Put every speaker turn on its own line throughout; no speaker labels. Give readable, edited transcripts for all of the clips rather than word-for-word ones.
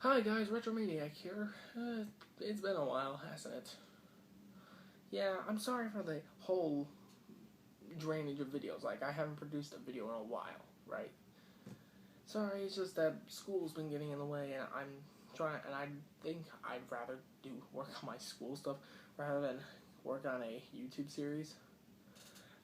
Hi guys, Maniac here. It's been a while, hasn't it? Yeah, I'm sorry for the whole drainage of videos. Like, I haven't produced a video in a while, right? Sorry, it's just that school's been getting in the way, and I think I'd rather do work on my school stuff rather than work on a YouTube series.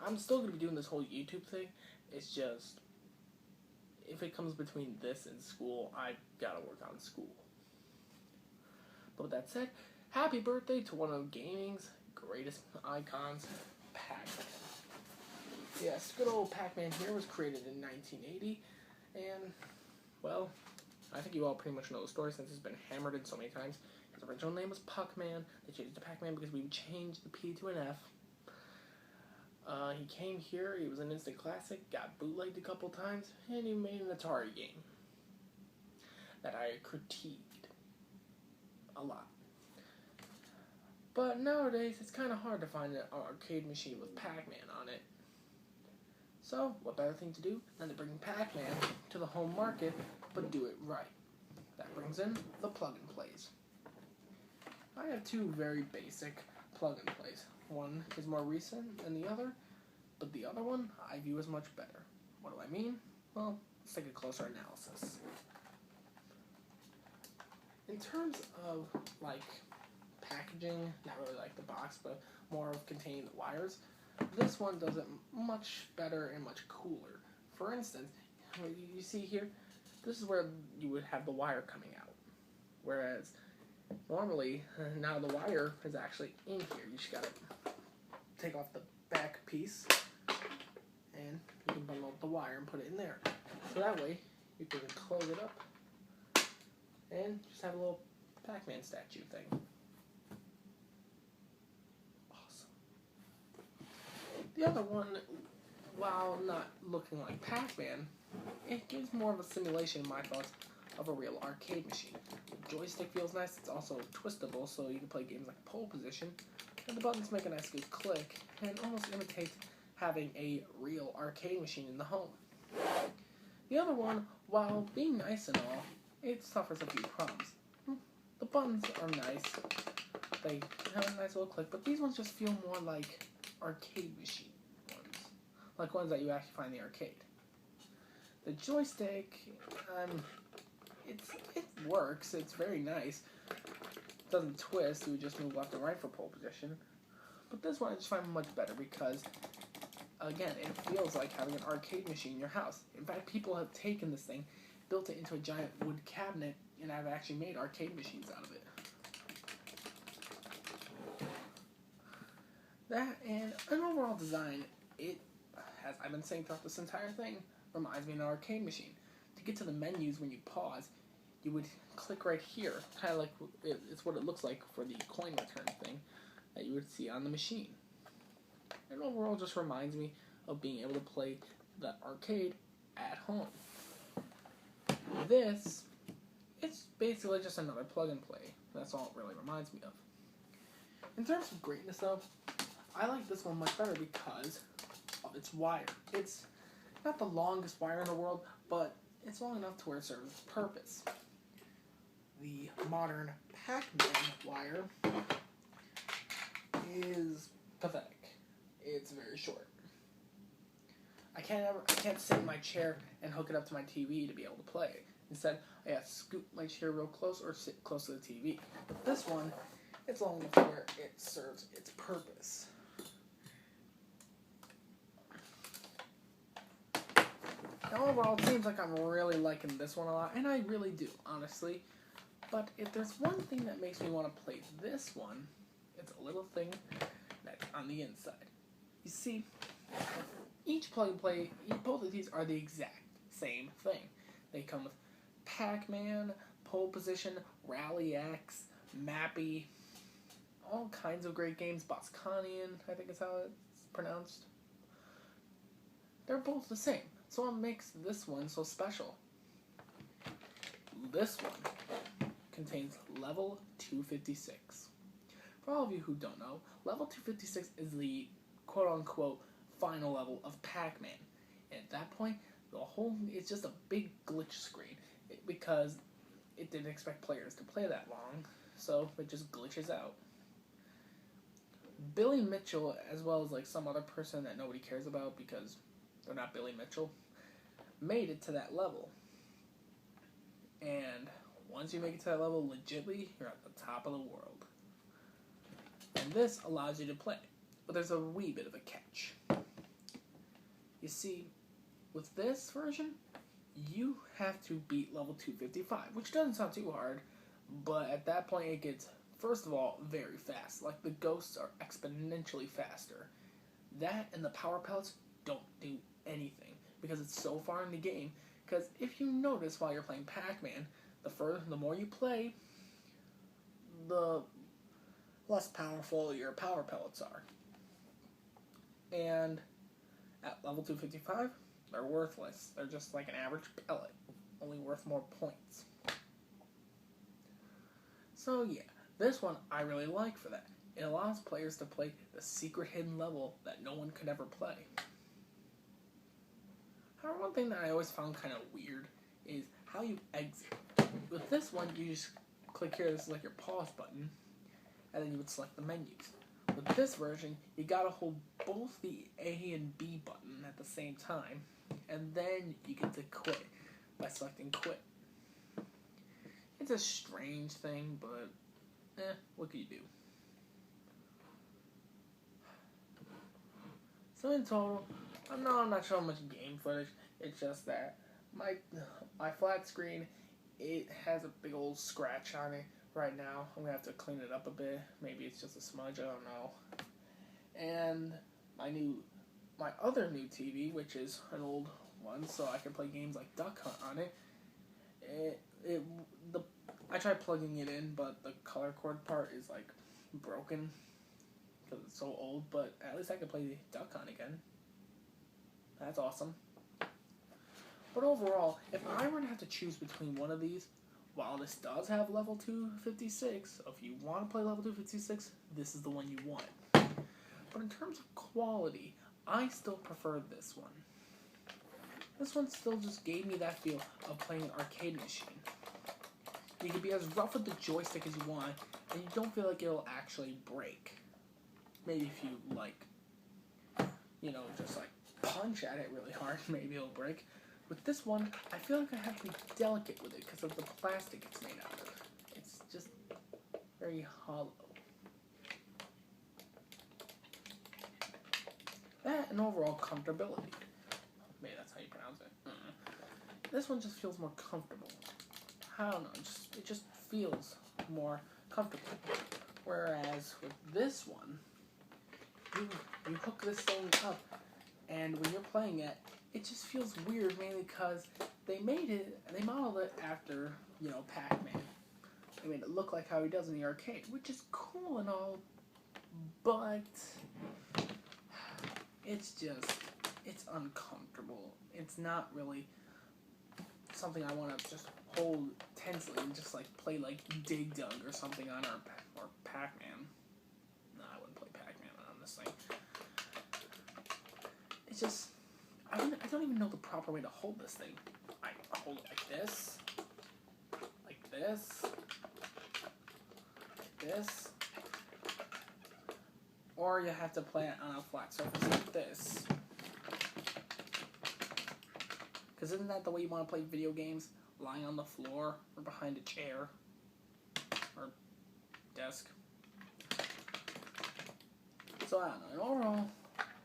I'm still gonna be doing this whole YouTube thing. It's just, if it comes between this and school, I gotta work on school. But with that said, happy birthday to one of gaming's greatest icons, Pac-Man. Yes, good old Pac-Man here was created in 1980, and, well, I think you all pretty much know the story since it's been hammered in so many times. His original name was Pac-Man. They changed it to Pac-Man because we changed the P to an F. He came here, he was an instant classic, got bootlegged a couple times, and he made an Atari game that I critiqued a lot. But nowadays, it's kind of hard to find an arcade machine with Pac-Man on it. So, what better thing to do than to bring Pac-Man to the home market, but do it right. That brings in the plug-and-plays. I have two very basic plug-and-plays. One is more recent than the other, but the other one I view as much better. What do I mean? Well, let's take a closer analysis. In terms of, like, packaging, not really like the box, but more of containing the wires, this one does it much better and much cooler. For instance, you see here, this is where you would have the wire coming out. Whereas, normally, now the wire is actually in here. You just gotta take off the back piece, and you can bundle up the wire and put it in there. So that way, you can close it up, and just have a little Pac-Man statue thing. Awesome. The other one, while not looking like Pac-Man, it gives more of a simulation, in my thoughts, of a real arcade machine. The joystick feels nice. It's also twistable, so you can play games like Pole Position, and the buttons make a nice good click, and almost imitates having a real arcade machine in the home. The other one, while being nice and all, it suffers a few problems. The buttons are nice. They have a nice little click, but these ones just feel more like arcade machine ones. Like ones that you actually find in the arcade. The joystick, it works. It's very nice. It doesn't twist. You just move left and right for pole position. But this one I just find much better because, again, it feels like having an arcade machine in your house. In fact, people have taken this thing, built it into a giant wood cabinet, and have actually made arcade machines out of it. That and an overall design, it, as I've been saying throughout this entire thing, reminds me of an arcade machine. To get to the menus when you pause, you would click right here, kind of like it's what it looks like for the coin return thing that you would see on the machine. And overall just reminds me of being able to play the arcade at home. This, it's basically just another plug and play. That's all it really reminds me of. In terms of greatness though, I like this one much better because of its wire. It's not the longest wire in the world, but it's long enough to where it serves its purpose. The modern Pac-Man wire is pathetic. It's very short. I can't sit in my chair and hook it up to my TV to be able to play it. Instead, I have to scoot my chair real close or sit close to the TV. But this one, it's long enough where it serves its purpose. Now overall, it seems like I'm really liking this one a lot, and I really do, honestly. But if there's one thing that makes me want to play this one, it's a little thing that's on the inside. You see, each plug and play, both of these are the exact same thing. They come with Pac-Man, Pole Position, Rally X, Mappy, all kinds of great games. Bosconian, I think is how it's pronounced. They're both the same. So what makes this one so special? This one contains level 256. For all of you who don't know, level 256 is the quote-unquote final level of Pac-Man. And at that point, the whole, it's just a big glitch screen because it it didn't expect players to play that long, so it just glitches out. Billy Mitchell, as well as like some other person that nobody cares about because they're not Billy Mitchell, made it to that level. And once you make it to that level, legitly, you're at the top of the world. And this allows you to play. But there's a wee bit of a catch. You see, with this version, you have to beat level 255, which doesn't sound too hard, but at that point it gets, first of all, very fast. Like, the ghosts are exponentially faster. That and the power pellets don't do anything because it's so far in the game. Because if you notice while you're playing Pac-Man, the more you play, the less powerful your power pellets are. And at level 255, they're worthless. They're just like an average pellet, only worth more points. So yeah, this one I really like for that. It allows players to play the secret hidden level that no one could ever play. However, one thing that I always found kind of weird is how you exit. With this one, you just click here, this is like your pause button, and then you would select the menus. With this version, you gotta hold both the A and B button at the same time, and then you get to quit by selecting quit. It's a strange thing, but what can you do? So in total, I'm not showing much game footage. It's just that my flat screen, it has a big old scratch on it right now. I'm gonna have to clean it up a bit. Maybe it's just a smudge, I don't know. And my other new TV, which is an old one, so I can play games like Duck Hunt on it. I tried plugging it in, but the color cord part is like broken because it's so old. But at least I can play Duck Hunt again. That's awesome. But overall, if I were to have to choose between one of these, while this does have level 256, if you want to play level 256, this is the one you want. But in terms of quality, I still prefer this one. This one still just gave me that feel of playing an arcade machine. You can be as rough with the joystick as you want, and you don't feel like it'll actually break. Maybe if you, just punch at it really hard, maybe it'll break. With this one, I feel like I have to be delicate with it because of the plastic it's made out of. It's just very hollow. That and overall comfortability. Maybe that's how you pronounce it. This one just feels more comfortable. I don't know, it just feels more comfortable. Whereas with this one, you hook this thing up, and when you're playing it, it just feels weird, mainly because they modeled it after, Pac-Man. They made it look like how he does in the arcade, which is cool and all, but it's uncomfortable. It's not really something I want to just hold tensely and just play Dig Dug or something on or Pac-Man. No, I wouldn't play Pac-Man on this thing. It's just, I don't even know the proper way to hold this thing. I hold it like this, like this, or you have to play it on a flat surface like this. Because isn't that the way you want to play video games? Lying on the floor or behind a chair or desk. So I don't know. Overall,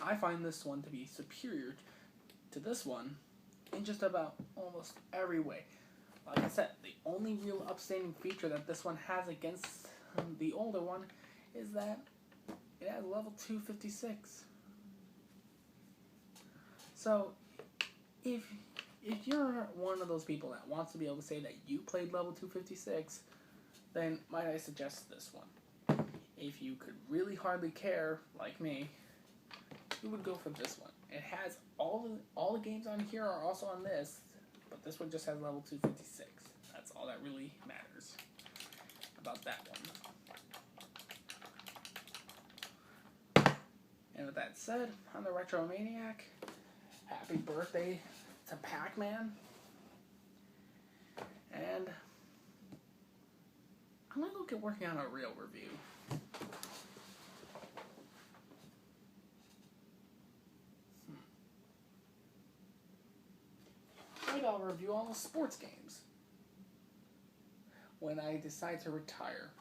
I find this one to be superior to this one in just about almost every way. Like I said, the only real upstanding feature that this one has against the older one is that it has level 256. So if you're one of those people that wants to be able to say that you played level 256, then might I suggest this one. If you could really hardly care, like me, you would go for this one. It has all the games on here are also on this, but this one just has level 256. That's all that really matters about that one. And with that said, I'm the Retro Maniac. Happy birthday to Pac-Man. And at working on a real review. Maybe I'll review all the sports games when I decide to retire.